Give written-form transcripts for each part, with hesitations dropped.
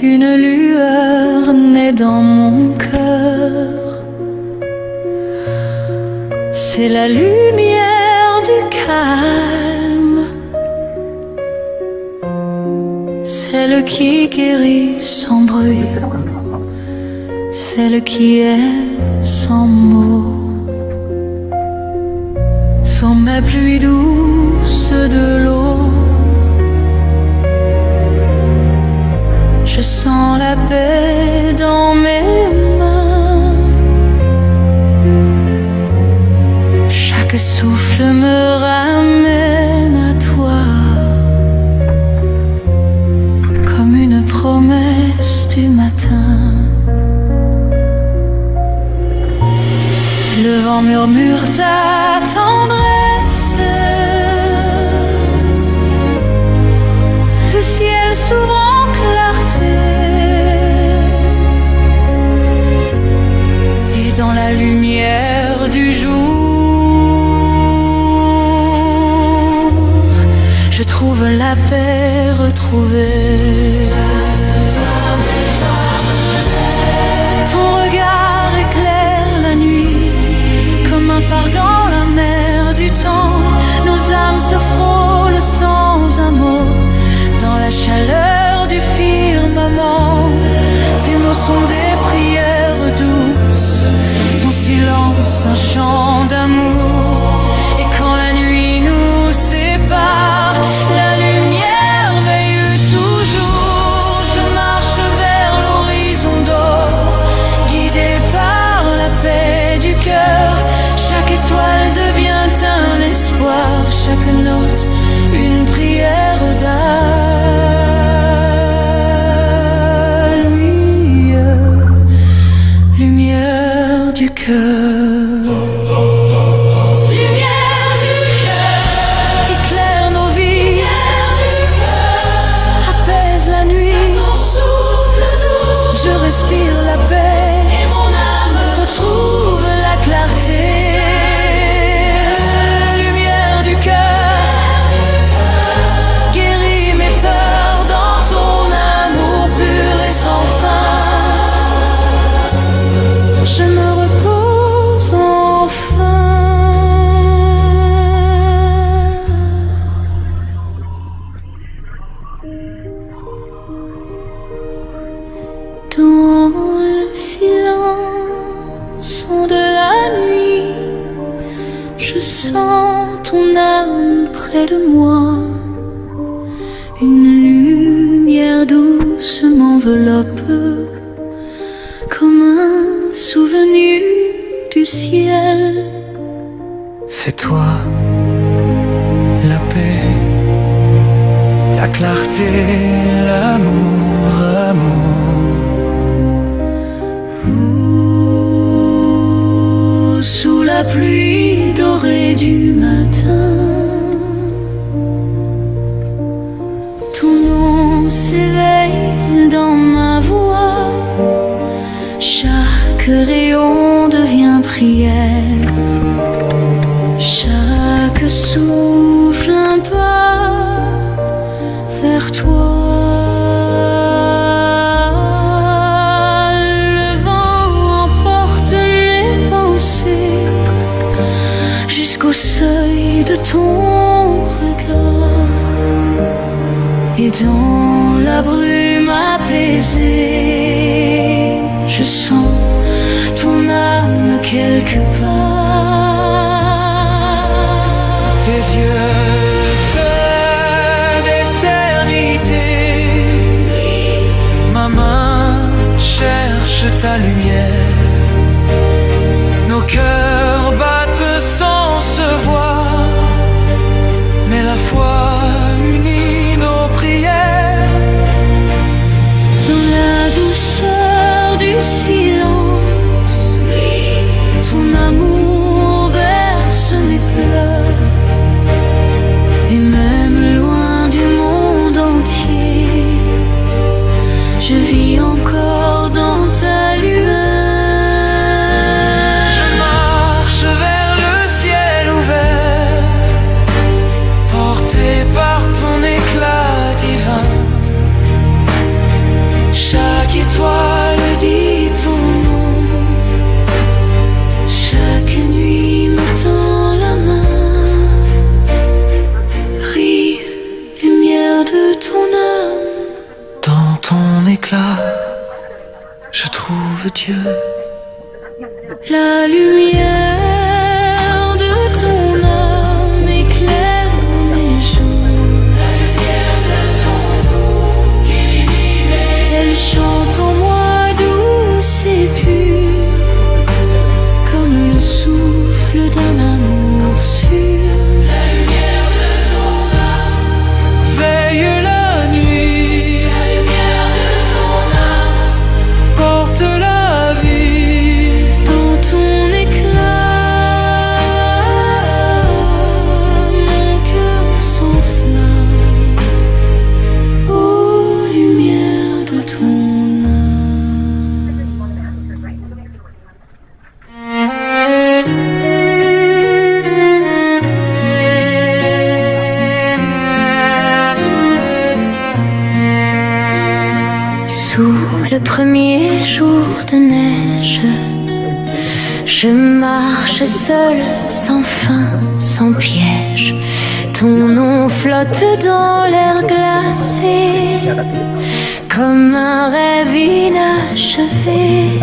une lueur naît dans mon cœur. C'est la lumière du calme, celle qui guérit sans bruit, celle qui est sans mots. Forme ma pluie douce de l'eau. Je sens la paix dans mes mains. Chaque souffle me ramène à toi, comme une promesse du matin. Le vent murmure ta tendresse, le ciel s'ouvre en clarté, et dans la lumière du jour, je trouve la paix retrouvée. Ton regard éclaire la nuit, comme un phare dans la mer du temps. Nos âmes se frôlent sans un mot, dans la chaleur du firmament. Tes mots sont des prières douces, ton silence un chant d'amour. Et quand la nuit nous sépare, la lumière veille toujours. Je marche vers l'horizon d'or, guidé par la paix du cœur. Chaque étoile devient un espoir, chaque note une prière d'allume. Lumière du cœur. Lumière du cœur, éclaire nos vies, apaise la nuit. Je respire la paix et mon âme retrouve la clarté. Lumière du cœur, guéris mes peurs dans ton amour pur et sans fin. Je me repose enfin. Dans le silence de la nuit, je sens ton âme près de moi. Une lumière douce m'enveloppe, comme un souvenir du ciel. C'est toi, la paix, la clarté, l'amour, amour. Sous la pluie dorée du matin, ton nom s'éveille dans ma voix. Chaque rayon devient prière, chaque souffle un pas vers toi. Le vent emporte mes pensées jusqu'au seuil de ton regard, et dans la brume apaisée, je sens ton âme quelque part. Tes yeux faits d'éternité, ma main cherche ta lumière. Nos cœurs battent sans se voir, mais la foi unit nos prières. Dans la douceur du silence, ton amour berce mes pleurs. Et même loin du monde entier, je vis encore dans ta lueur. éclat, je trouve Dieu. La lumière de ton âme éclaire mes jours. La lumière de ton nom illumine mes jours. Elle chante en moi douce et pure, comme le souffle d'un amour sûr. La lumière de ton âme veille la nuit. La lumière de ton âme porte la vie. dans ton éclat. Mon cœur s'enflamme aux lumières de ton Sous le premier jour de neige, je marche seule, sans fin, sans piège. Ton nom flotte dans l'air glacé, comme un rêve inachevé.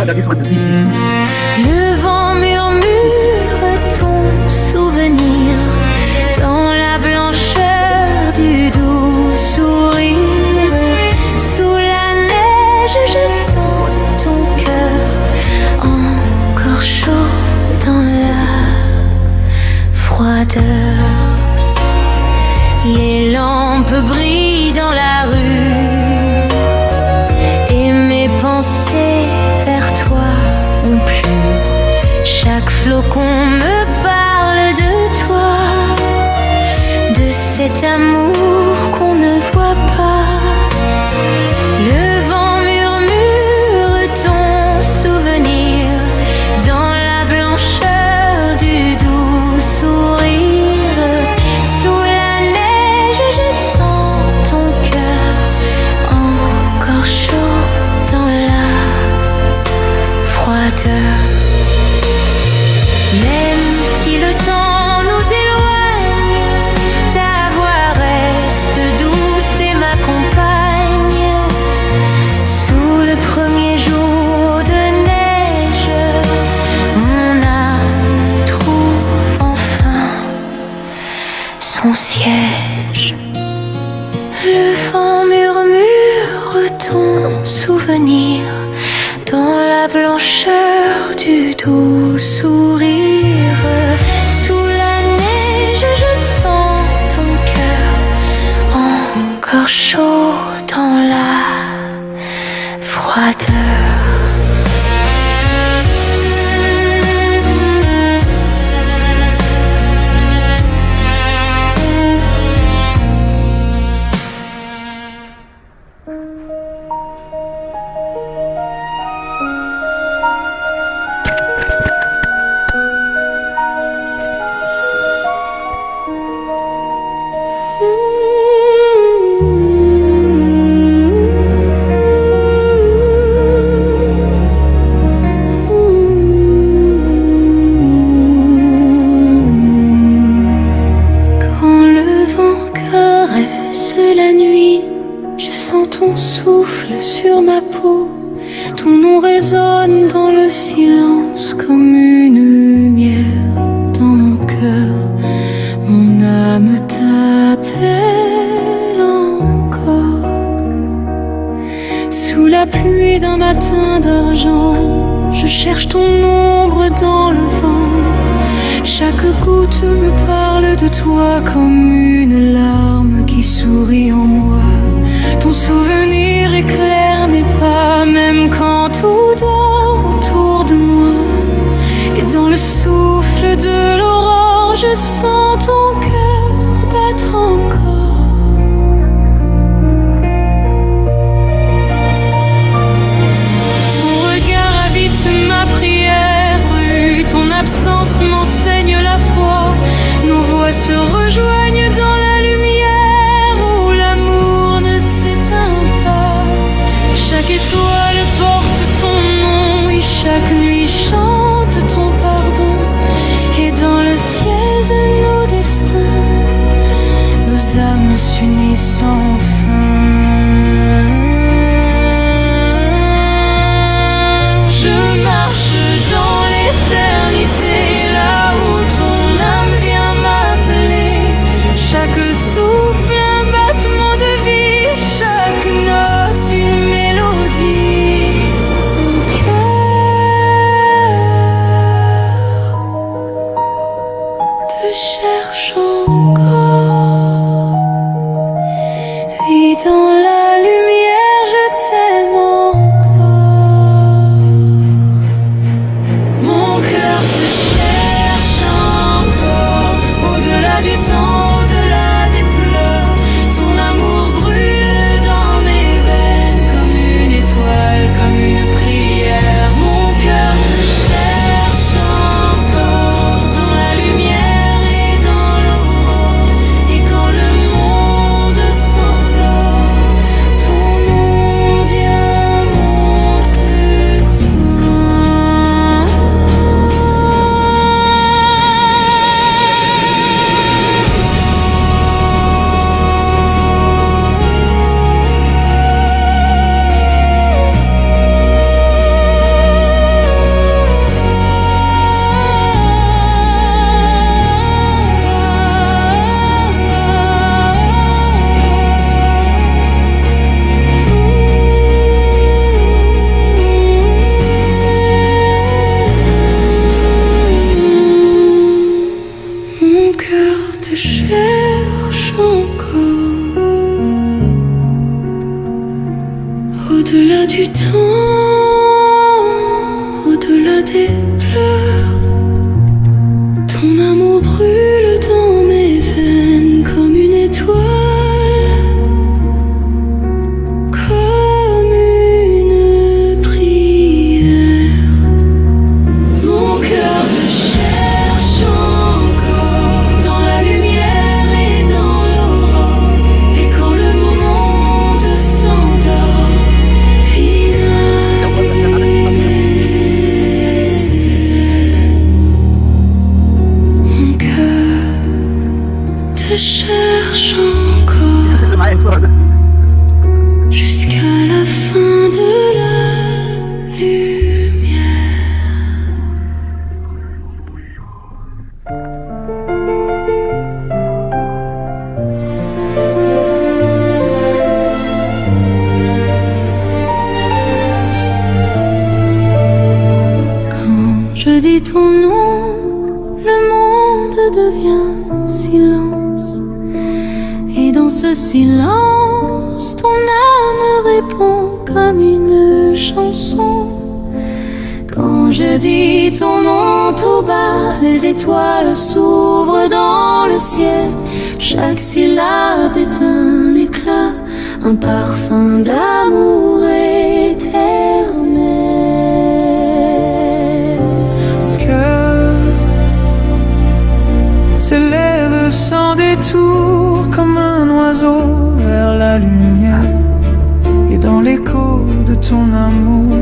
Le vent murmure ton souvenir dans la blancheur du doux sourire. Sous la neige, je sens ton cœur encore chaud dans la froideur. Les lampes brillent dans la rue et mes pensées vers toi ont plu. Chaque flocon me parle de toi, de cet amour qu'on ne voit pas. Le vent murmure ton souvenir dans la blancheur du doux sourire. Sous la neige, je sens ton cœur encore chaud dans la froideur. Même si le temps nous éloigne, ta voix reste douce et m'accompagne. Sous le premier jour de neige, mon âme trouve enfin son siège. Le vent murmure ton souvenir dans la blancheur du doux sourire. Sous la neige, je sens ton cœur encore chaud dans la froideur. Quand le vent caresse la nuit, je sens ton souffle sur ma peau. Ton nom résonne dans le silence comme une lumière dans mon cœur. Mon âme t'appelle encore. Sous la pluie d'un matin d'argent, je cherche ton ombre dans le vent. Chaque goutte me parle de toi comme une larme qui sourit en moi. Ton souvenir éclaire mes pas, même quand tout dort autour de moi. Et dans le souffle de l'aurore, je sens ton cœur battre encore. Ton regard habite ma prière, ton absence m'enseigne la foi. Nos voix se rejoignent dans la lumière où l'amour ne s'éteint pas. Chaque étoile porte ton nom et chaque nuit chante ton pardon. Et dans le ciel de nos destins, nos âmes s'unissent sans fin. Au-delà du temps, au-delà des pleurs, ton amour brûle dans mes veines comme une étoile, comme une prière. Mon cœur te cherche encore dans la lumière et dans l'aurore, et quand le monde s'endort, mon cœur te cherche encore jusqu'à la fin de la lumière. Quand je dis ton nom, le monde devient silence. Et dans ce silence, ton âme répond comme une chanson. Quand je dis ton nom tout bas, les étoiles s'ouvrent dans le ciel. Chaque syllabe est un éclat, un parfum d'amour éternel. Mon cœur s'élève sans détour comme un oiseau vers la lumière. Et dans l'écho de ton amour,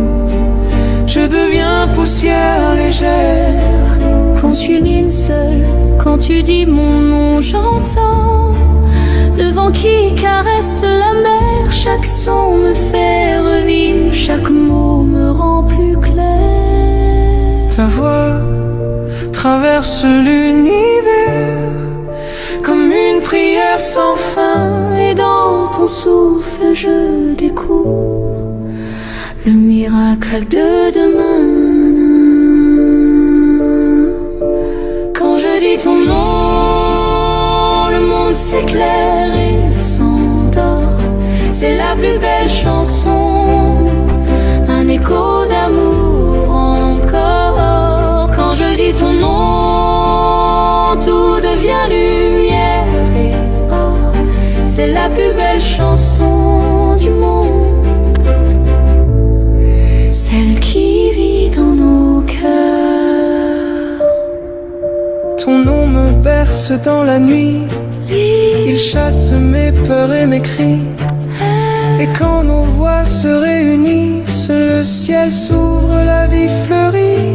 je deviens poussière légère. Quand tu illumines seul, quand tu dis mon nom, j'entends le vent qui caresse la mer. Chaque son me fait revivre, chaque mot me rend plus clair. Ta voix traverse l'univers comme une prière sans fin. Et dans ton souffle je découvre le miracle de demain. Quand je dis ton nom, le monde s'éclaire et s'endort. C'est la plus belle chanson, un écho d'amour encore. Quand je dis ton nom, tout devient lumière et or. C'est la plus belle chanson du monde, celle qui vit dans nos cœurs. Ton nom me berce dans la nuit, il chasse mes peurs et mes cris. Et quand nos voix se réunissent, le ciel s'ouvre, la vie fleurit.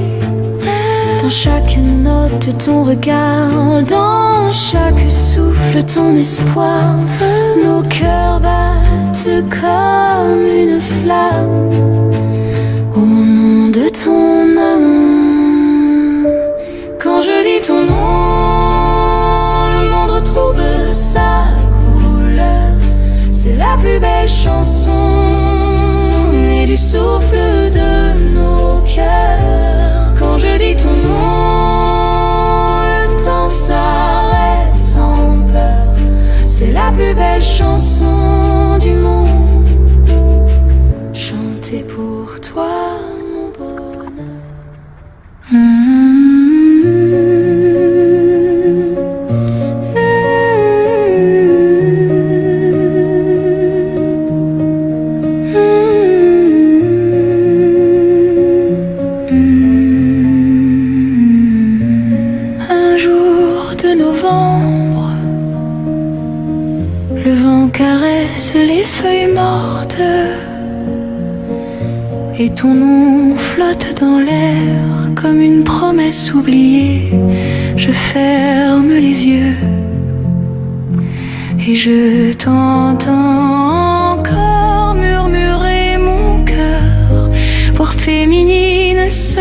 Dans chaque note ton regard, dans chaque souffle ton espoir. Nos cœurs battent comme une flamme au nom de ton amour. Quand je dis ton nom, le monde retrouve sa couleur. C'est la plus belle chanson née du souffle de nos cœurs. Quand je dis ton nom, le temps s'arrête sans peur. C'est la plus belle chanson du monde, chantée pour toi, mon bonheur. Un jour de novembre, le vent caresse les feuilles mortes et ton nom flotte dans l'air comme une promesse oubliée. Je ferme les yeux et je t'entends encore murmurer mon cœur, voix féminine seule.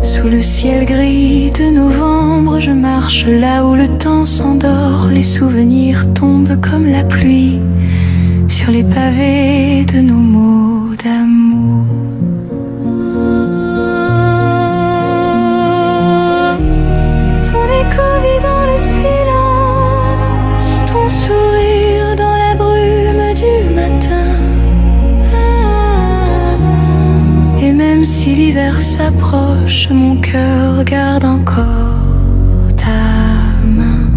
Sous le ciel gris de novembre, je marche là où le temps s'endort. Les souvenirs tombent comme la pluie sur les pavés de nos mots d'amour. Ton écho vit dans le silence, ton sourire dans la brume du matin. si l'hiver s'approche, mon cœur garde encore ta main.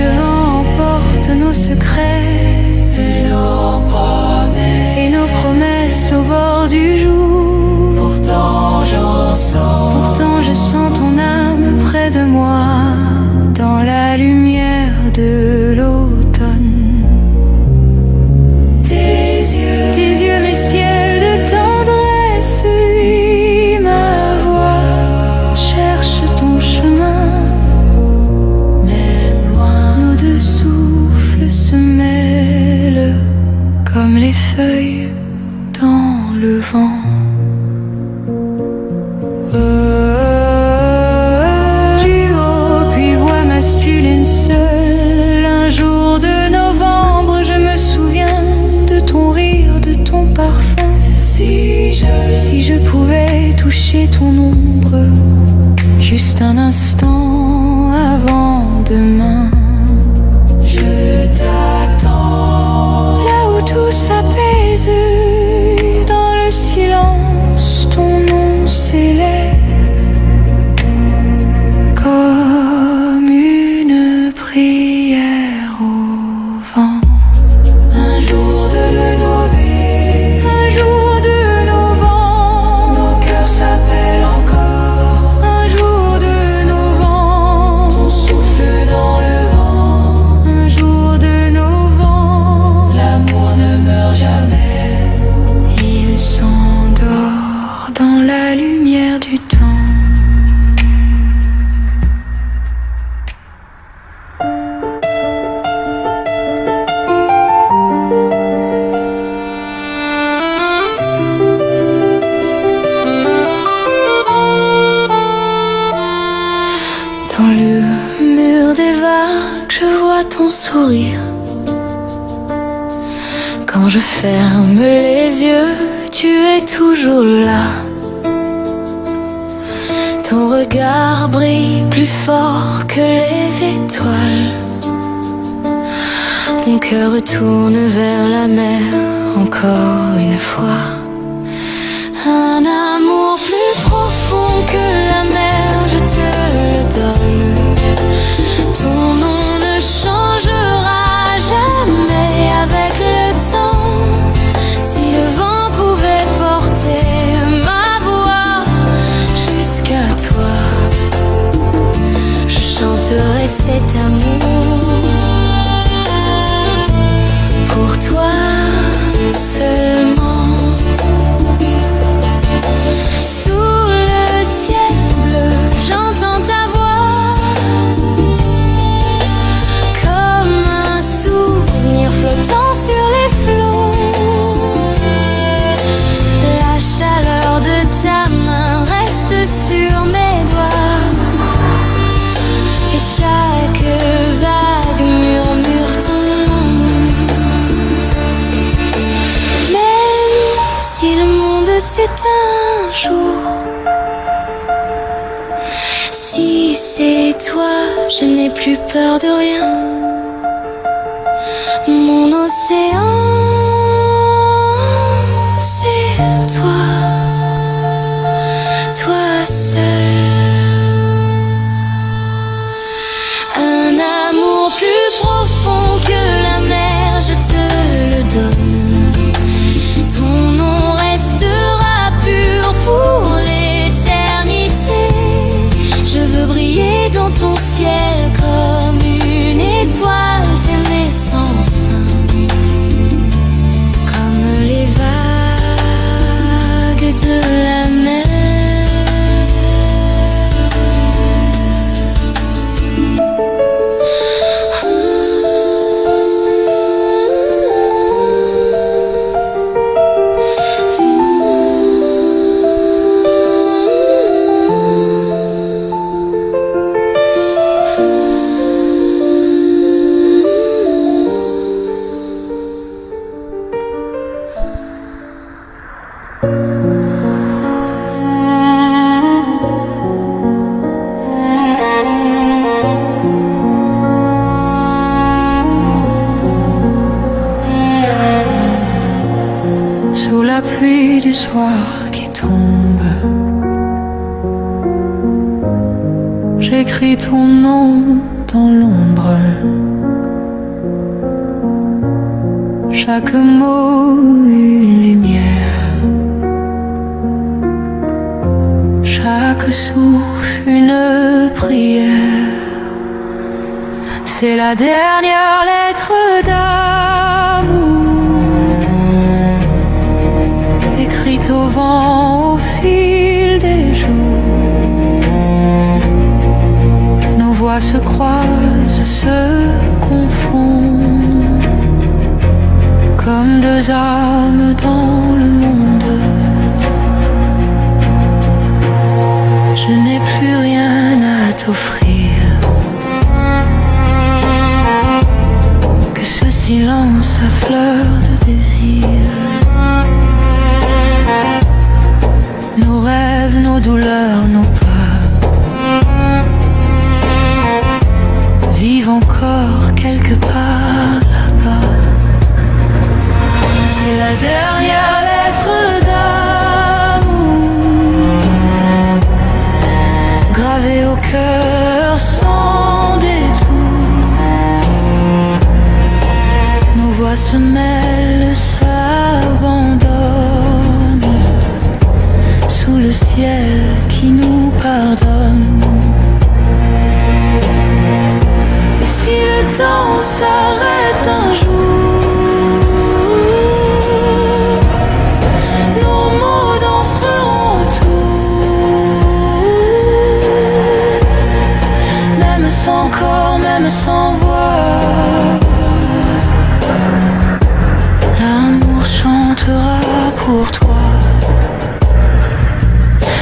Le vent emporte nos secrets et nos promesses au bord du jour. Pourtant je sens ton âme près de moi, dans la lumière de l'automne. Tes yeux, mes ciels de tendresse, oui, ma voix cherche ton chemin. Même loin, nos deux souffles se mêlent comme les feuilles dans le vent. Duo, puis voix masculine seule. Un jour de novembre, je me souviens de ton rire, de ton parfum. Si je pouvais toucher ton ombre, juste un instant avant demain. Je t'attends là où tout s'apaise, dans le silence, ton nom s'élève comme une prière au vent. Un jour de novembre, nos cœurs s'appellent encore. Un jour de novembre, ton souffle dans le vent. Un jour de novembre, l'amour ne meurt jamais. Il s'endort dans la lumière du temps. Dans le mur des vagues, je vois ton sourire. Quand je ferme les yeux, tu es toujours là. Ton regard brille plus fort que les étoiles. Mon cœur retourne vers la mer encore une fois. Un amour plus profond que la mer, je te le donne. Ton nom ne changera jamais avec le temps. Si le vent pouvait porter ma voix jusqu'à toi, je chanterai cet amour pour toi seulement. Sous le ciel bleu, j'entends ta voix comme un souvenir flottant sur les flots. La chaleur de ta main reste sur mes doigts et chaque vague murmure ton nom. Même si le monde s'éteint un jour, si c'est toi, je n'ai plus peur de rien. Mon océan, c'est toi, toi seul. Un amour plus profond que la mer, je te le donne. Ton nom restera pur pour l'éternité. Je veux briller dans ton ciel comme une étoile, t'aimer sans fin. du soir qui tombe. J'écris ton nom dans l'ombre. Chaque mot une lumière. Chaque souffle une prière. C'est la dernière lettre d'amour, écrite au vent au fil des jours. Nos voix se croisent, se confondent, comme deux âmes dans le monde. Je n'ai plus rien à t'offrir, silence à fleur de désir. Nos rêves, nos douleurs, nos peurs vivent encore quelque part là-bas. C'est la dernière lettre d'amour, gravée au cœur sans détour. Nos voix se mêlent, s'abandonnent sous le ciel qui nous pardonne. Et si le temps s'arrête un jour, nos mots danseront autour, même sans corps, même sans voix. L'amour chantera pour toi.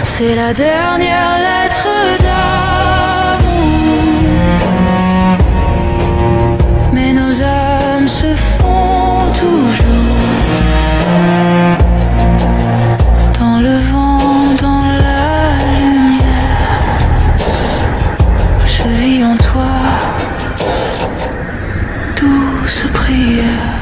C'est la dernière lettre d'amour, mais nos âmes se font toujours dans le vent, dans la lumière. Je vis en toi, douce prière.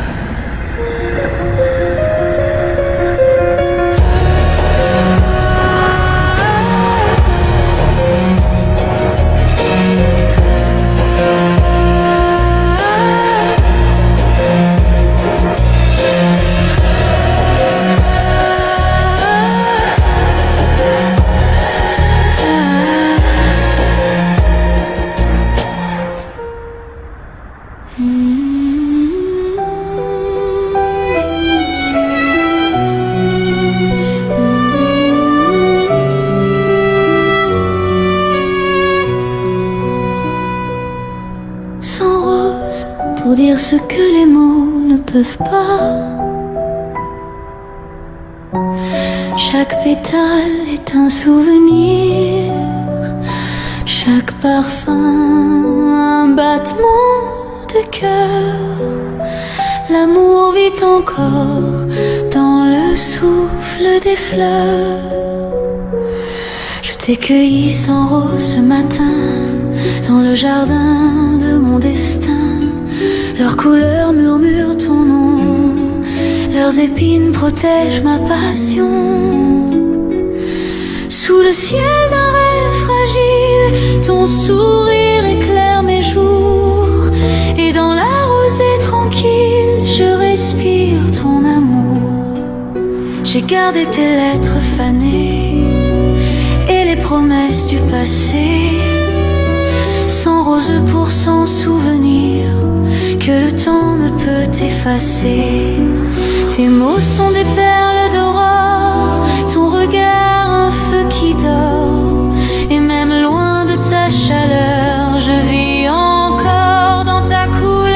Pour dire ce que les mots ne peuvent pas. Chaque pétale est un souvenir, chaque parfum un battement de cœur. L'amour vit encore dans le souffle des fleurs. Je t'ai cueilli sans rose ce matin dans le jardin de mon destin. Leurs couleurs murmurent ton nom, leurs épines protègent ma passion. Sous le ciel d'un rêve fragile, ton sourire éclaire mes jours. Et dans la rosée tranquille, je respire ton amour. J'ai gardé tes lettres fanées et les promesses du passé. Sans rose pour s'en souvenir, que le temps ne peut effacer. Tes mots sont des perles d'aurore, ton regard un feu qui dort. Et même loin de ta chaleur, je vis encore dans ta couleur.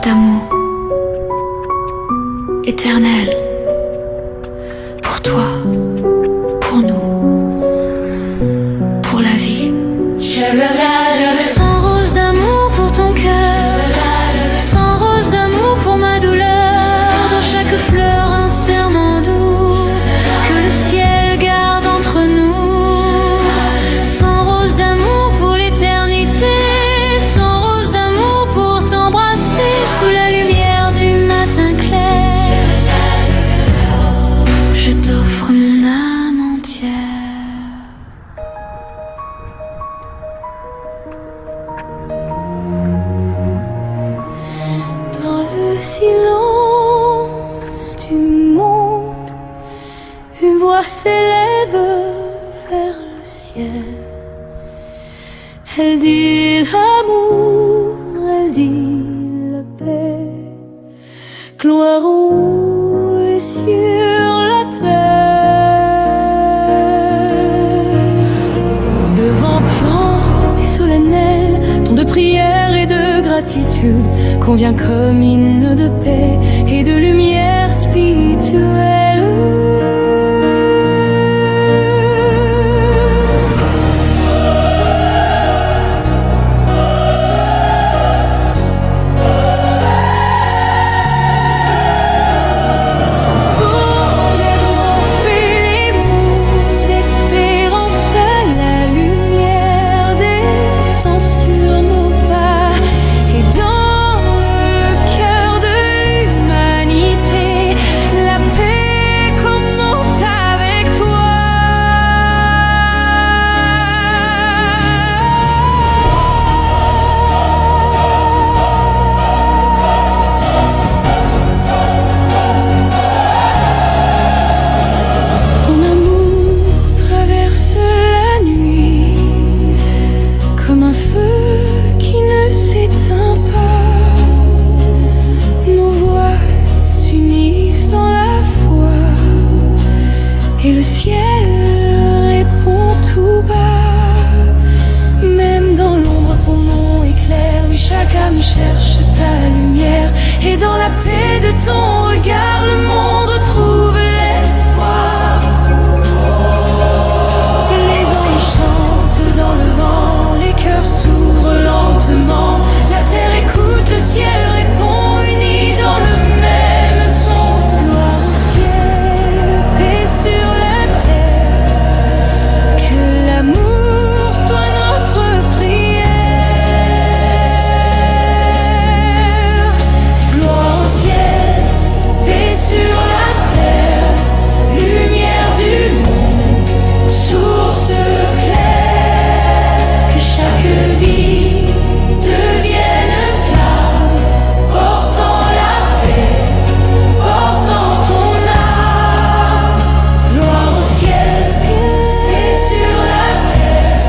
D'amour éternel pour toi. silence du monde, une voix s'élève vers le ciel. Elle dit l'amour, elle dit la paix, gloire en haut et sur la terre. Le vent plan et solennel, ton de prière et de gratitude, convient comme hymne de paix et de lumière spirituelle. Et le ciel répond tout bas, même dans l'ombre ton nom éclaire. Oui, chaque âme cherche ta lumière, et dans la paix de ton regard, le monde trouve l'espoir. Les anges chantent dans le vent, les cœurs s'ouvrent lentement, la terre écoute, le ciel répond, unis dans le même son. Gloire au ciel, paix sur la terre, que l'amour soit notre prière. Gloire au ciel, paix sur la terre, lumière du monde, source claire, que chaque vie devienne flamme, portant la paix, portant ton âme. Gloire au ciel, paix sur la terre,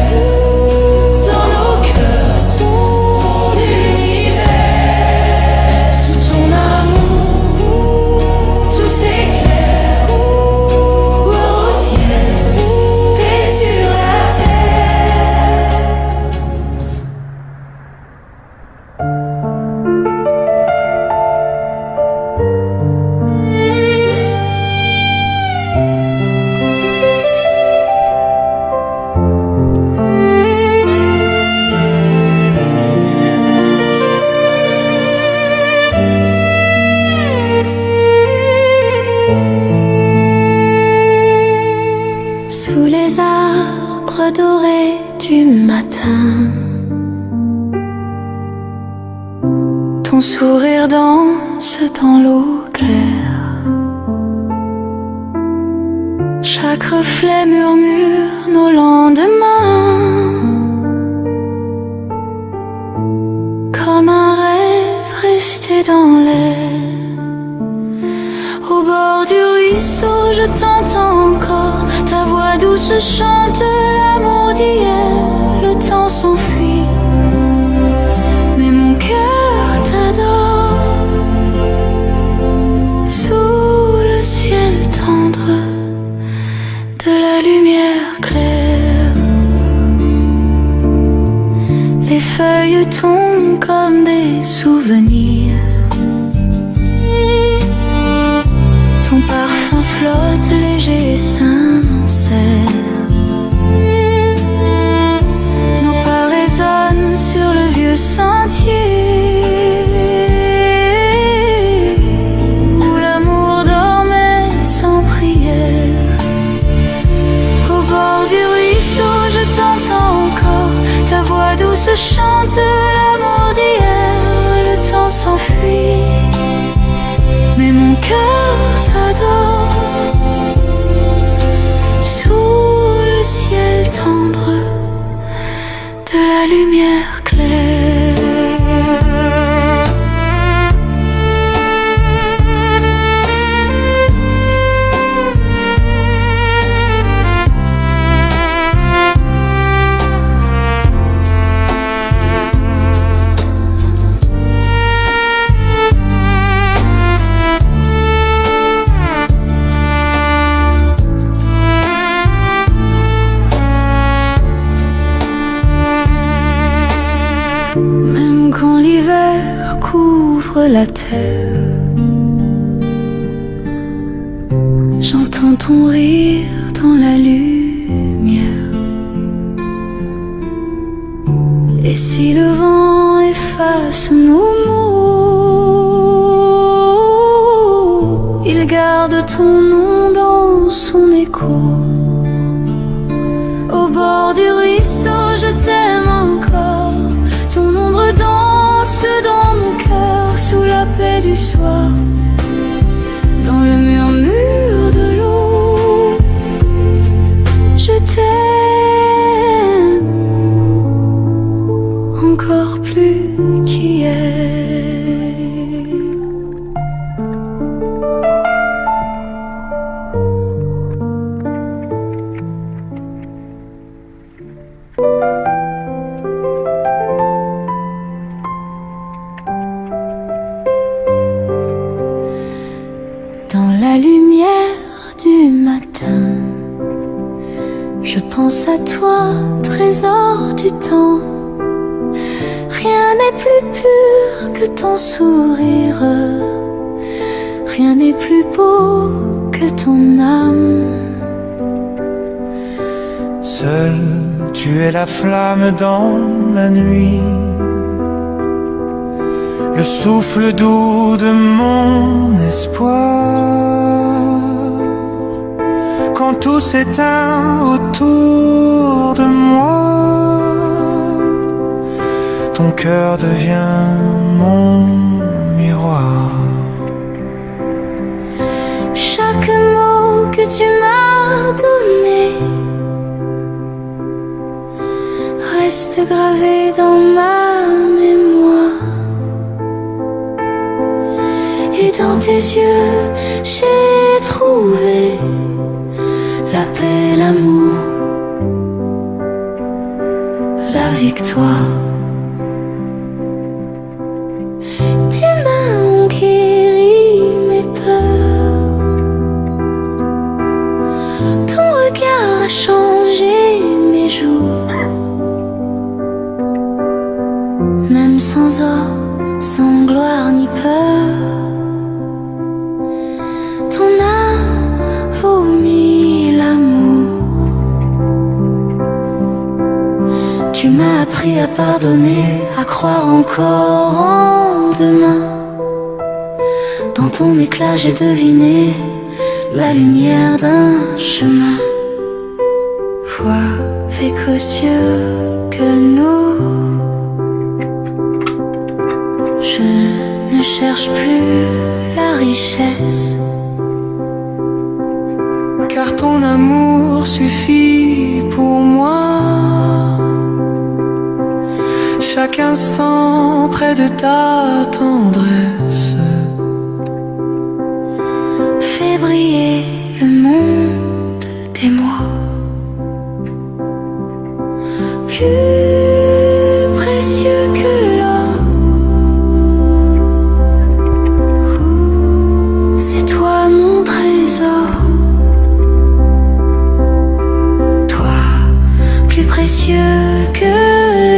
dans nos cœurs, ton univers, sous ton amour, tout s'éclaire. Gloire au ciel, paix sur la terre. Sous les arbres dorés du matin, ton sourire danse dans l'eau claire. Chaque reflet murmure nos lendemains, comme un rêve resté dans l'air. Au bord du ruisseau, je t'entends encore, ta voix douce chante l'amour d'hier. Le temps s'enfuit, mais mon cœur t'adore. Sous le ciel tendre de la lumière claire, les feuilles tombent comme des souvenirs. Ton parfum flotte léger et sincère. Nos pas résonnent sur le vieux sentier où l'amour dormait sans prière. Au bord du ruisseau, je t'entends encore, ta voix douce chante l'amour d'hier. Le temps s'enfuit, mais mon cœur t'adore. la terre. J'entends ton rire dans la lumière. Et si le vent efface nos mots, il garde ton nom dans son écho. Au bord du ruisseau, je t'aime encore. Ton ombre danse dans mon cœur sous la paix du soir. Dans le murmure de l'eau, je t'aime encore plus qu'hier. Dans la lumière du matin, je pense à toi, trésor du temps. Rien n'est plus pur que ton sourire. Rien n'est plus beau que ton âme. Seul, tu es la flamme dans la nuit, le souffle doux de mon espoir. Quand tout s'éteint autour de moi, ton cœur devient mon miroir. Chaque mot que tu m'as donné reste gravé dans ma mémoire. Et dans tes yeux, j'ai trouvé la paix, l'amour, la victoire. Tes mains ont guéri mes peurs. Ton regard a changé mes jours. Même sans or, sans gloire ni peur, ton âme vomit l'amour. Tu m'as appris à pardonner, à croire encore en demain. Dans ton éclat j'ai deviné la lumière d'un chemin. Foi fait qu'aux yeux que nous, je ne cherche plus la richesse, car ton amour suffit pour moi. Chaque instant près de ta tendresse fait briller le monde des mois. Plus précieux que l'or, c'est toi mon trésor. Toi, plus précieux que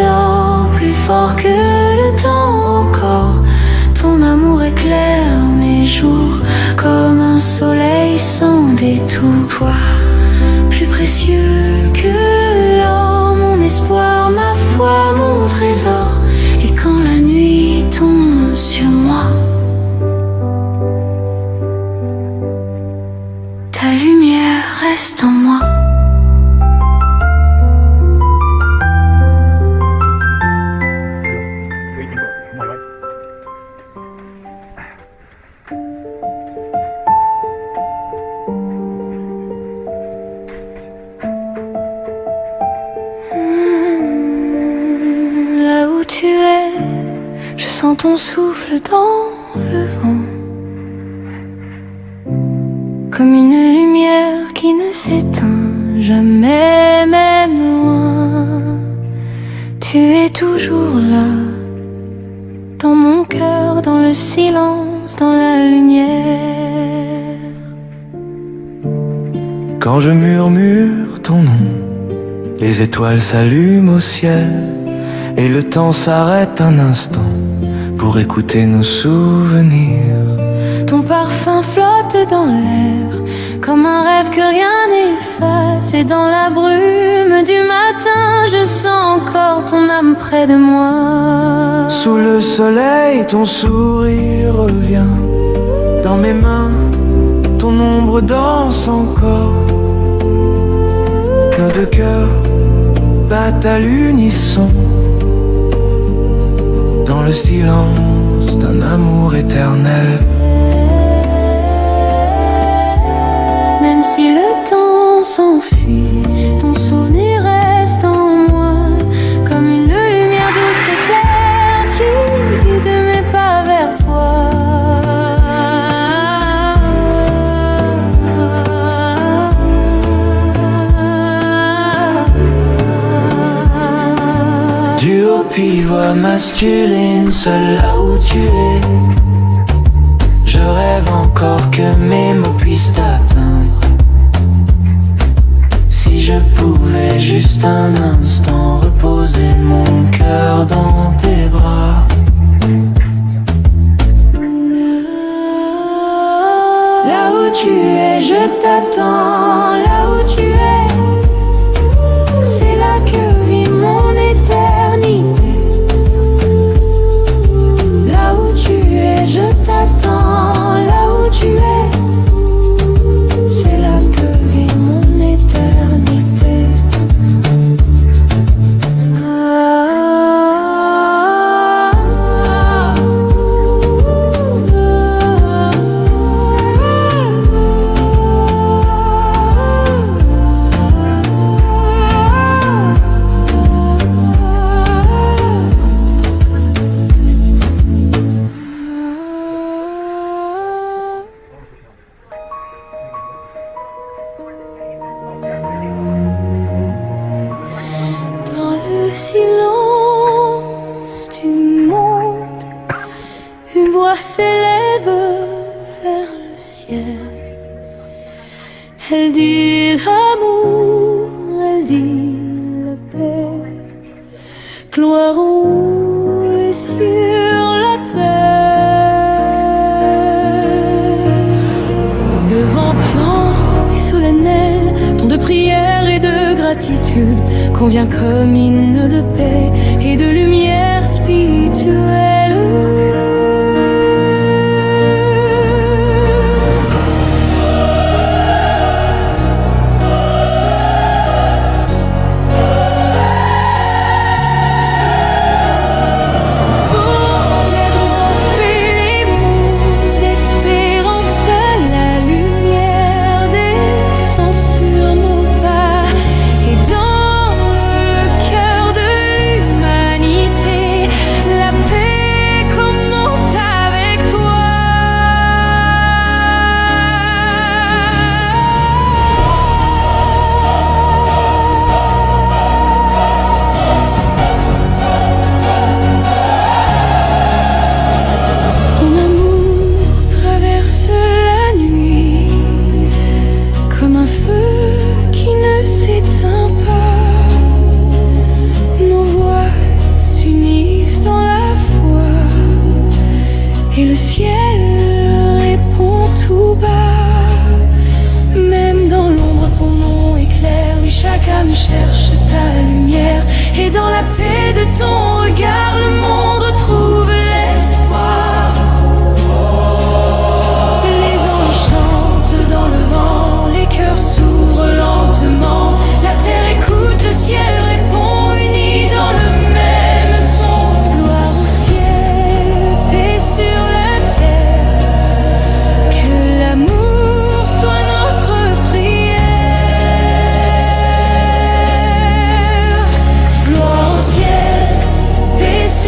l'or, plus fort que le temps encore. Ton amour éclaire mes jours comme un soleil sans détour. Toi, plus précieux que l'or, mon espoir, ma foi, mon trésor. Et quand la nuit tombe sur moi, ta lumière reste en moi. Là où tu es, je sens ton souffle dans le vent, comme une lumière qui ne s'éteint jamais, même loin. Tu es toujours là, dans mon cœur, dans le silence, dans la lumière. Quand je murmure ton nom, les étoiles s'allument au ciel et le temps s'arrête un instant pour écouter nos souvenirs. Ton parfum flotte dans l'air, comme un rêve que rien n'efface. Et dans la brume du matin, je sens encore ton âme près de moi. Sous le soleil, ton sourire revient. Dans mes mains, ton ombre danse encore. Nos deux cœurs battent à l'unisson, dans le silence d'un amour éternel. Même si le temps s'enfuit, ton souvenir reste en moi, comme une lumière douce et claire qui guide mes pas vers toi. Du haut pivot masculine, seul là où tu es, je rêve encore que mes mots puissent t'atteindre. Si je pouvais juste un instant reposer mon cœur dans tes bras. Là où tu es, je t'attends. Là où tu es, c'est là que vit mon éternité. Là où tu es, je t'attends. Là où tu es, c'est là que vit mon éternité. Dans le silence du monde, une voix s'élève vers le ciel. Elle dit l'amour, elle dit la paix, gloire haut et sur la terre. Le vent plan et solennel, ton de prière et de gratitude, convient comme hymne de paix et de lumière spirituelle. Et le ciel répond tout bas. Même dans l'ombre ton nom éclaire. Oui, chaque âme cherche ta lumière. Et dans la paix de ton regard, le monde retrouve l'espoir. Les anges chantent dans le vent, les cœurs s'ouvrent lentement. La terre écoute, le ciel répond, unis dans le même son. Gloire au ciel, paix sur la terre, que l'amour soit notre prière. Gloire au ciel, paix sur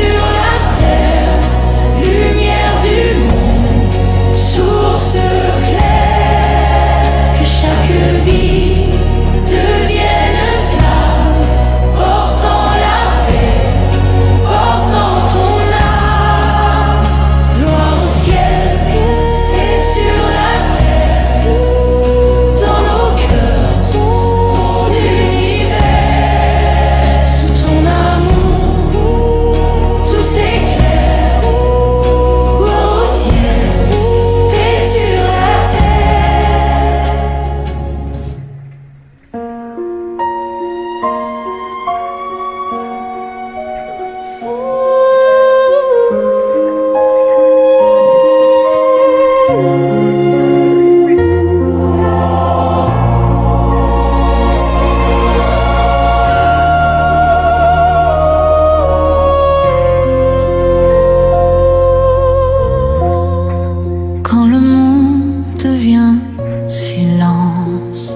quand le monde devient silence.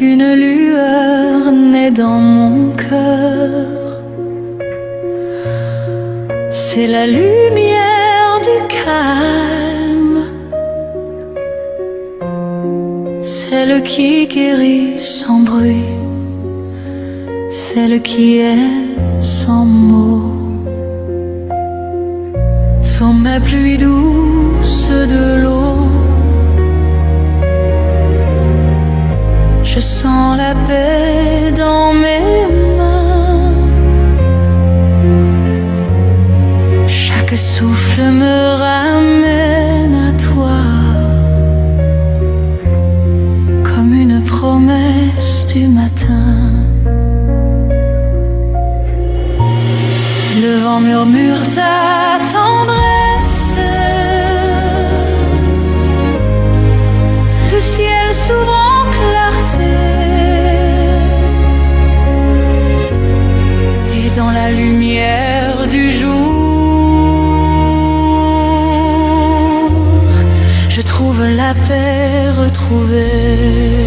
Une lueur naît dans mon cœur, c'est la lumière du calme, celle qui guérit sans bruit, celle qui est sans mots. Forme ma pluie douce de l'eau, je sens la paix dans mes mains. Chaque souffle me ramène à toi, comme une promesse du matin. Le vent murmure ta tendresse, le ciel s'ouvre en clarté, et dans la lumière du jour, je trouve la paix retrouvée.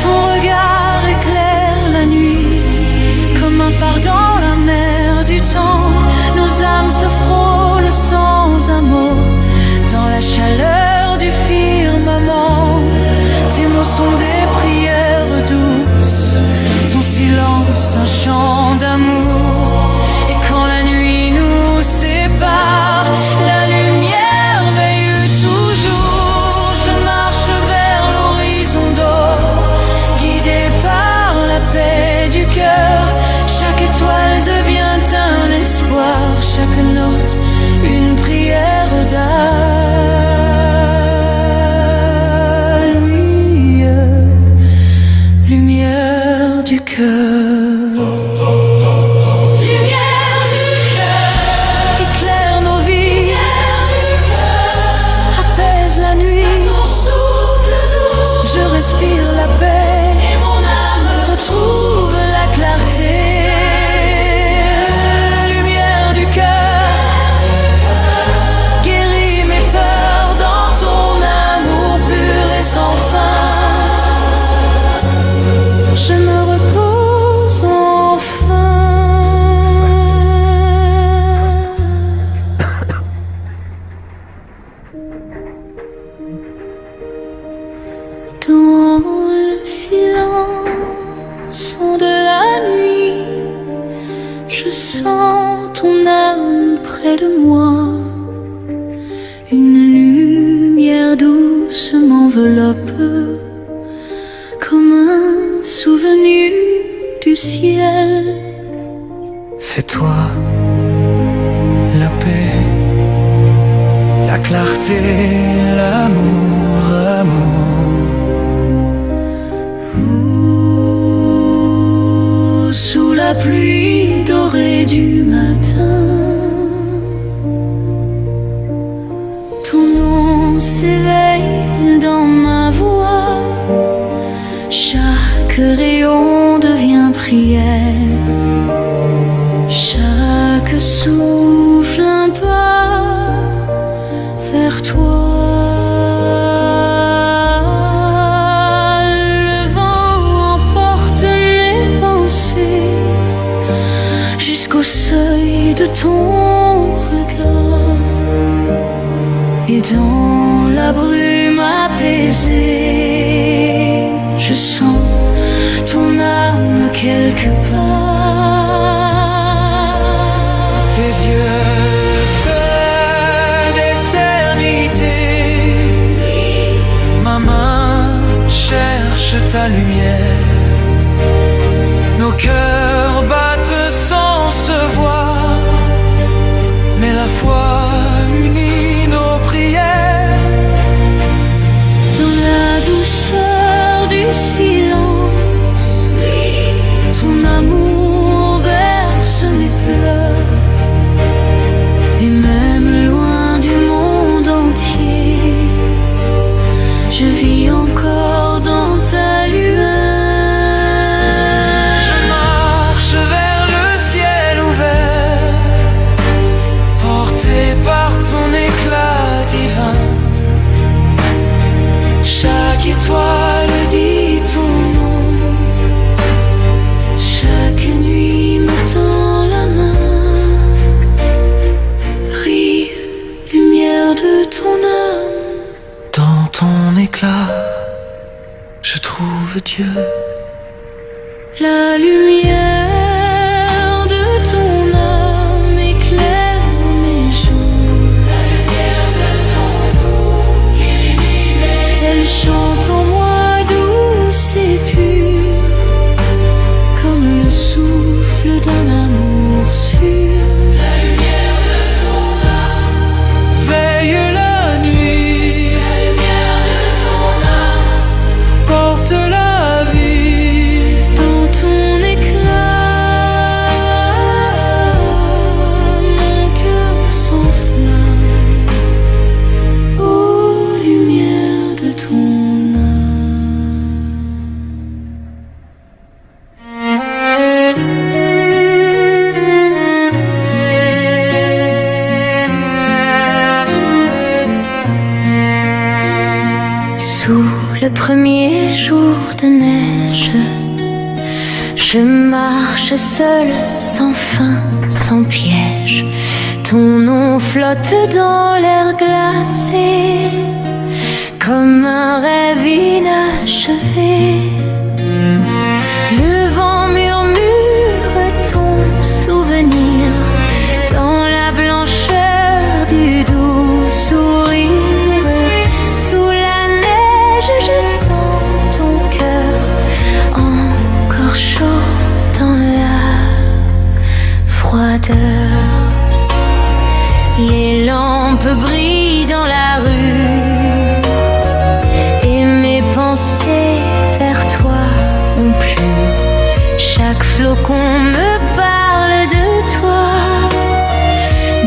Ton regard éclaire la nuit, comme un phare dans la mer du temps. Nos âmes se frôlent sans un mot, dans la chaleur du firmament. Tes mots sont des prières douces, ton silence un chant d'amour. Et quand la nuit nous sépare, la lumière veille toujours. Je marche vers l'horizon d'or, guidé par la paix du cœur. Chaque étoile devient un espoir, chaque note une prière d'allume, lumière du cœur. Lumière du cœur, éclaire nos vies, apaise la nuit. Je respire la paix et mon âme retrouve la clarté. Lumière du cœur, guéris mes peurs dans ton amour pur et sans fin. Je me repose enfin. Dans le silence de la nuit, je sens ton âme près de moi. Une lumière douce m'enveloppe, comme un souvenir du ciel. C'est toi, la paix, la clarté, l'amour, amour. Sous la pluie dorée du matin, ton nom s'éveille dans ma voix. Chaque rayon devient prière, chaque souffle un pas vers toi. Le vent emporte mes pensées jusqu'au seuil de ton regard, et dans la brume apaisée, je sens ton âme quelque part. Tes yeux feux d'éternité, ma main cherche ta lumière. Nos cœurs battent sans se voir, mais la foi unit nos prières. Dans la douceur du silence, ton amour berce mes pleurs. Et même loin du monde entier, je vis encore dans ta lueur. Je marche vers yeux. La lumière de ton âme éclaire mes jours. La lumière de ton dos illumine mes jours. Elle chante en moi douce et pure, comme le souffle d'un amour sûr. La lumière de ton âme veille la nuit. La lumière de ton âme Porte la vie. dans ton éclat. Mon cœur s'enflamme aux lumières de ton Sous le premier jour de neige, je marche seule, sans fin, sans piège. Ton nom flotte dans l'air glacé, comme un rêve inachevé. Le vent murmure ton souvenir dans la blancheur du doux sourire. Sous la neige, je sens ton cœur encore chaud dans la froideur. Les lampes brillent dans la rue et mes pensées vers toi ont plu. Chaque flocon me parle de toi,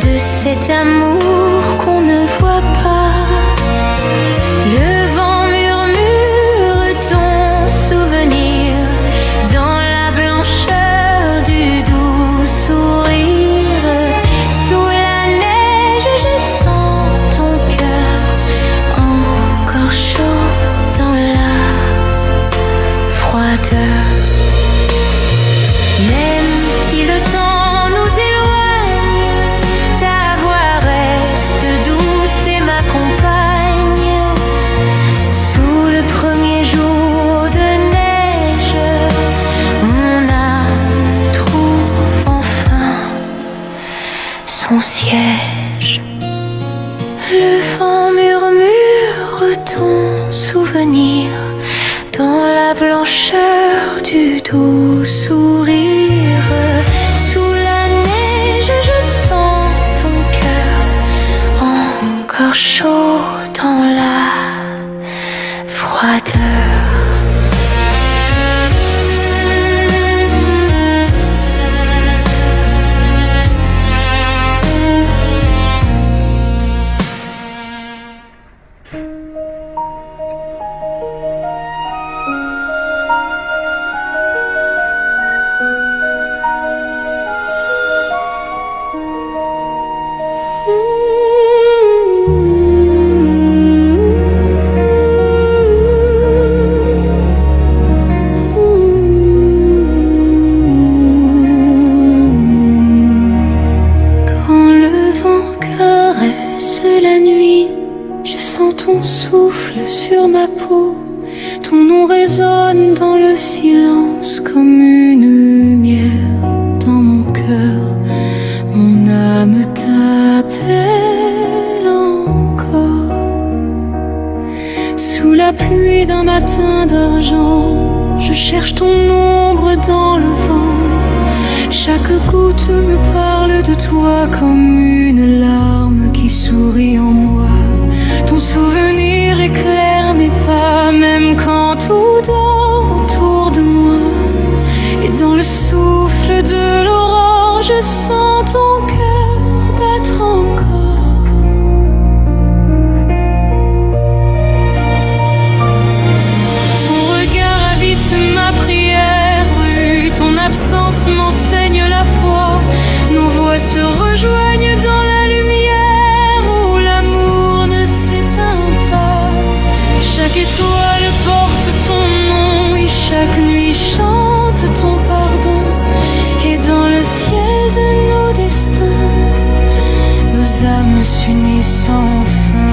de cet amour qu'on ne voit pas. Le vent murmure ton souvenir dans la blancheur du doux sourire. Sous la neige, je sens ton cœur encore chaud dans la froideur. Même si le temps nous éloigne, ta voix reste douce et m'accompagne. Sous le premier jour de neige, mon âme trouve enfin son siège. Le vent murmure ton souvenir dans la blancheur du doux sourire. Sous la neige, je sens ton cœur encore chaud dans la froideur. Quand le vent caresse la nuit, je sens ton souffle sur ma peau. Ton nom résonne dans le silence comme une lumière dans mon cœur. Mon âme t'appelle encore. Sous la pluie d'un matin d'argent, je cherche ton ombre dans le vent. Chaque goutte me parle de toi comme une larme qui sourit en moi. Ton souvenir éclaire mes pas, même quand tout dort autour de moi. Et dans le souffle de l'aurore, je sens ton cœur battre encore. Ton regard habite ma prière, oui, ton absence m'enseigne la foi. Nos voix se rejoignent dans la lumière où l'amour ne s'éteint pas. Chaque étoile porte ton nom et chaque nuit chante ton pardon. Et dans le ciel de nos destins, nos âmes s'unissent sans fin.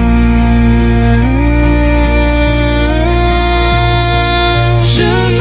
Je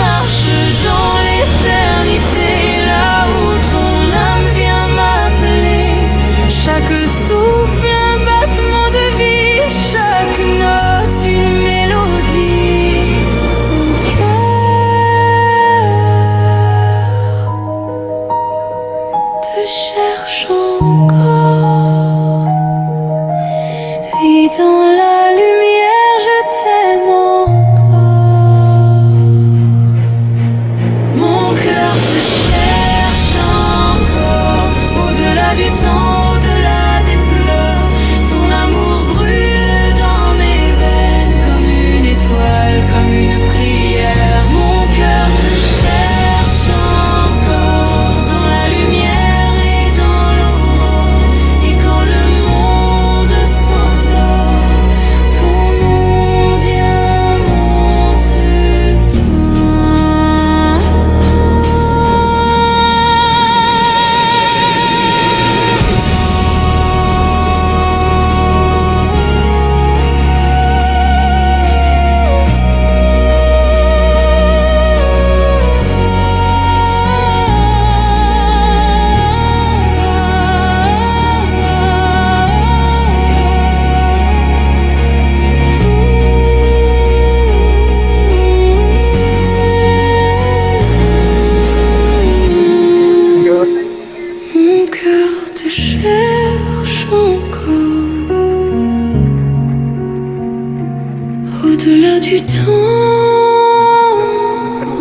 du temps,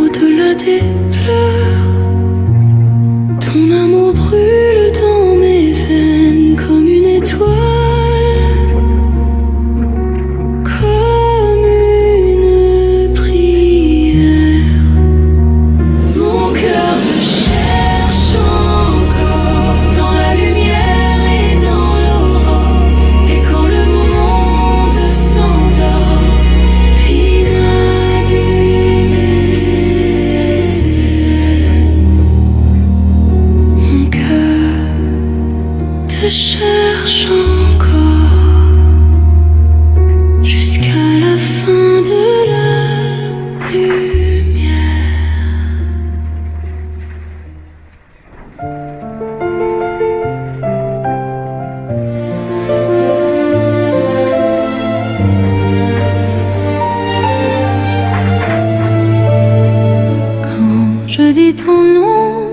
au-delà des fleurs, ton amour brûle dans mes veines comme une étoile, comme une prière. Mon cœur te cherche encore dans la lumière et dans l'aurore, et quand le monde s'endort, mon cœur te cherche encore jusqu'à la fin de la lumière. Quand je dis ton nom,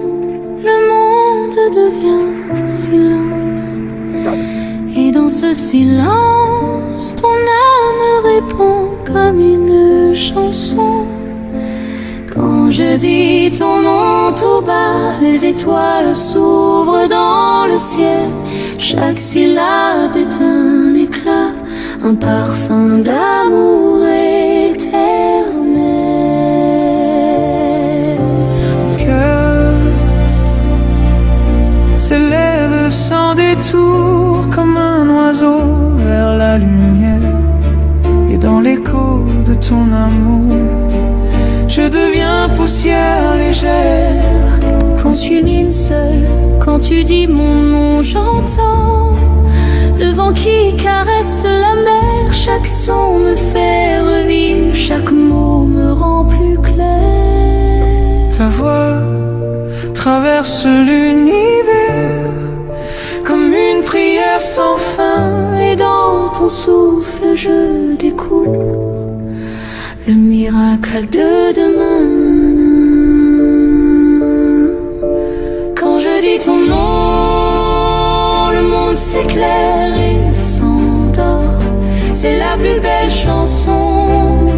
le monde devient silence. Et dans ce silence, ton âme répond comme une chanson. Quand je dis ton nom tout bas, les étoiles s'ouvrent dans le ciel. Chaque syllabe est un éclat, un parfum d'amour éternel. Mon cœur s'élève sans détour comme un oiseau vers la lumière. Et dans l'écho de ton amour, je deviens poussière légère. Quand tu mines seul, quand tu dis mon nom, j'entends le vent qui caresse la mer. Chaque son me fait revivre, chaque mot me rend plus clair. Ta voix traverse l'univers comme une prière sans fin. Et dans ton souffle, je découvre le miracle de demain. Quand je dis ton nom, le monde s'éclaire et s'endort. C'est la plus belle chanson,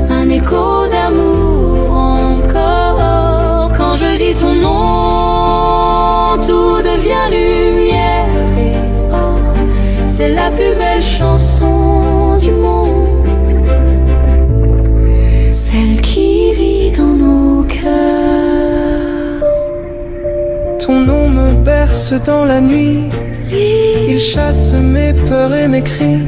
un écho d'amour encore. Quand je dis ton nom, tout devient lumière et or. C'est la plus belle chanson du monde, celle qui vit dans nos cœurs. Ton nom me berce dans la nuit, il chasse mes peurs et mes cris.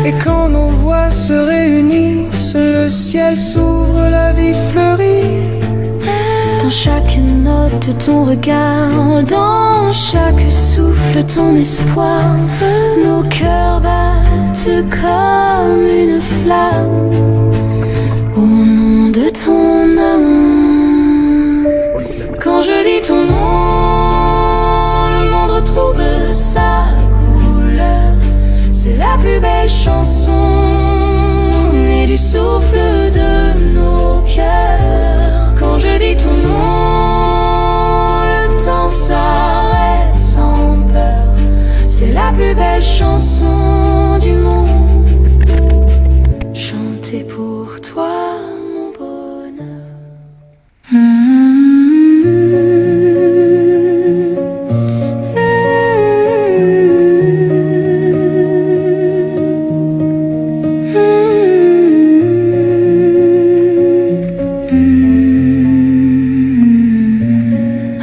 Et quand nos voix se réunissent, le ciel s'ouvre, la vie fleurit. Dans chaque note ton regard, dans chaque souffle ton espoir, nos cœurs battent comme une flamme au nom de ton amour. Quand je dis ton nom, le monde retrouve sa couleur. C'est la plus belle chanson née du souffle de nos cœurs. Quand je dis ton nom, le temps s'arrête sans peur. C'est la plus belle chanson du monde, chantée pour toi, mon bonheur.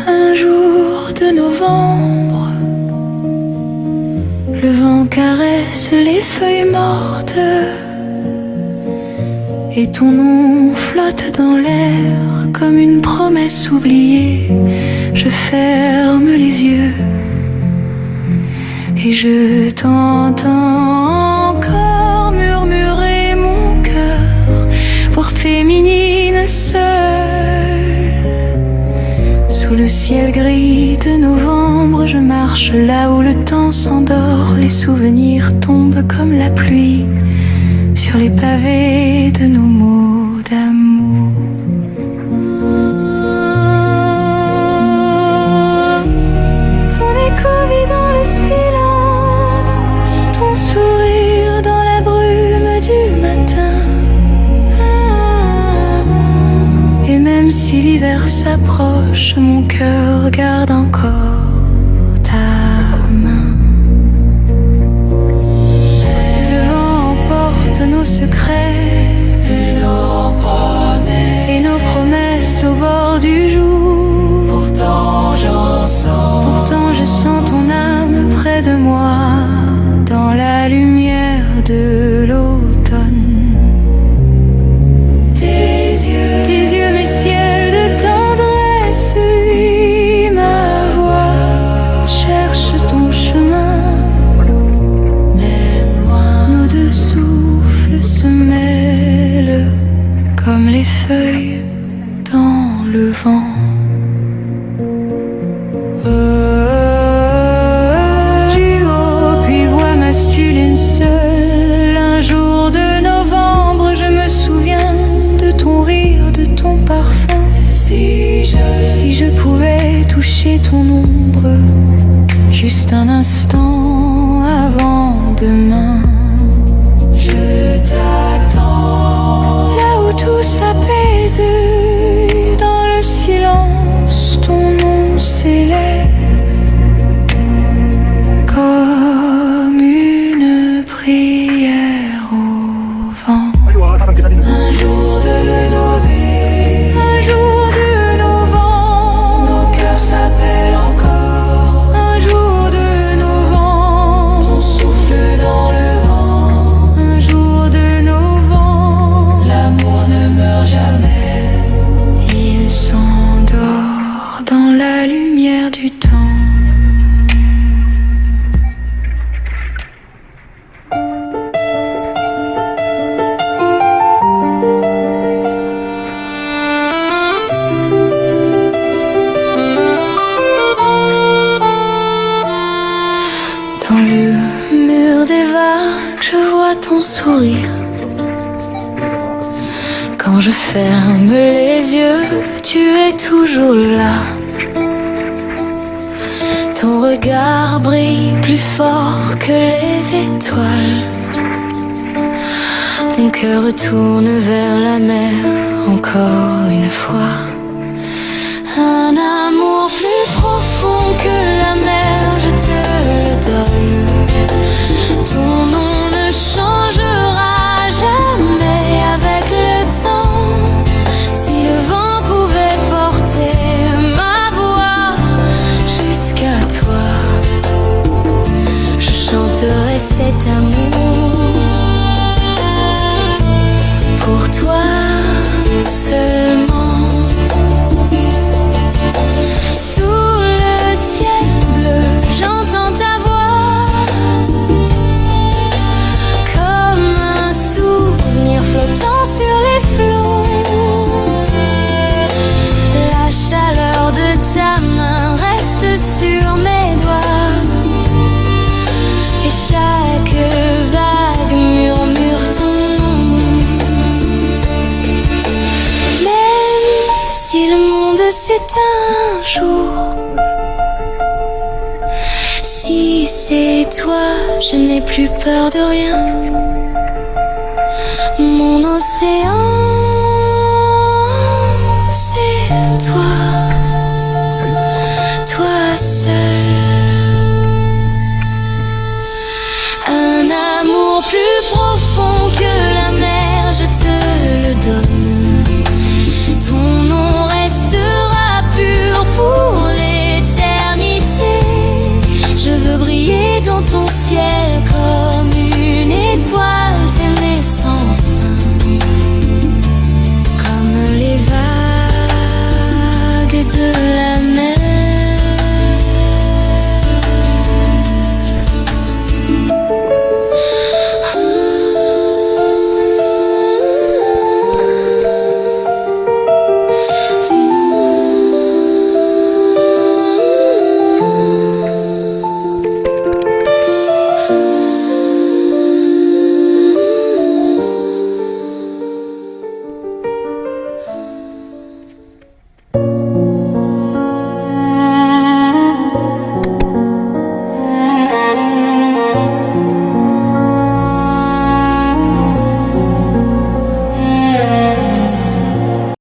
Un jour de novembre, le vent caresse les feuilles mortes et ton nom flotte dans l'air comme une promesse oubliée. Je ferme les yeux et je t'entends encore murmurer mon cœur, voix féminine seule. Sous le ciel gris de novembre, je marche là où le temps s'endort. Les souvenirs tombent comme la pluie sur les pavés de nos mots d'amour. Ton écho vit dans le silence, ton sourire dans la brume du matin. lumière s'approche, mon cœur garde encore ta main. Le vent emporte nos secrets et nos promesses au bord du jour. Pourtant je sens ton âme près de moi, dans la lumière de l'automne. Tes yeux, mes ciels de tendresse, oui, ma voix cherche ton chemin. Même loin, nos deux souffles se mêlent comme les feuilles dans le vent. Duo, puis voix masculine seule. Un jour de novembre, je me souviens de ton rire, de ton parfum. Si je pouvais toucher ton ombre, juste un instant avant demain. Je t'attends là où tout s'apaise, dans le silence, ton nom s'élève comme une prière au vent. Un jour de novembre, nos cœurs s'appellent encore. Un jour de novembre, ton souffle dans le vent. Un jour de novembre, l'amour ne meurt jamais. Il s'endort dans la lumière du temps. Dans le mur des vagues, je vois ton sourire. Quand je ferme les yeux, tu es toujours là. Ton regard brille plus fort que les étoiles. Mon cœur retourne vers la mer encore une fois. Un amour plus profond que la mer, je te le donne. Ton nom ne changera jamais avec le temps. Si le vent pouvait porter ma voix jusqu'à toi, je chanterai cet amour pour toi seulement. Sous le ciel bleu, j'entends ta voix comme un souvenir flottant sur les flots. La chaleur de ta main reste sur mes doigts et chaque vague murmure ton nom. Même si le monde s'éteint un jour, si c'est toi, je n'ai plus peur de rien. Mon océan, c'est toi, toi seul. Un amour plus profond que la mer, je te le donne. Ton nom restera pur pour l'éternité. Je veux briller dans ton ciel comme une étoile, t'aimer sans fin, comme les vagues de la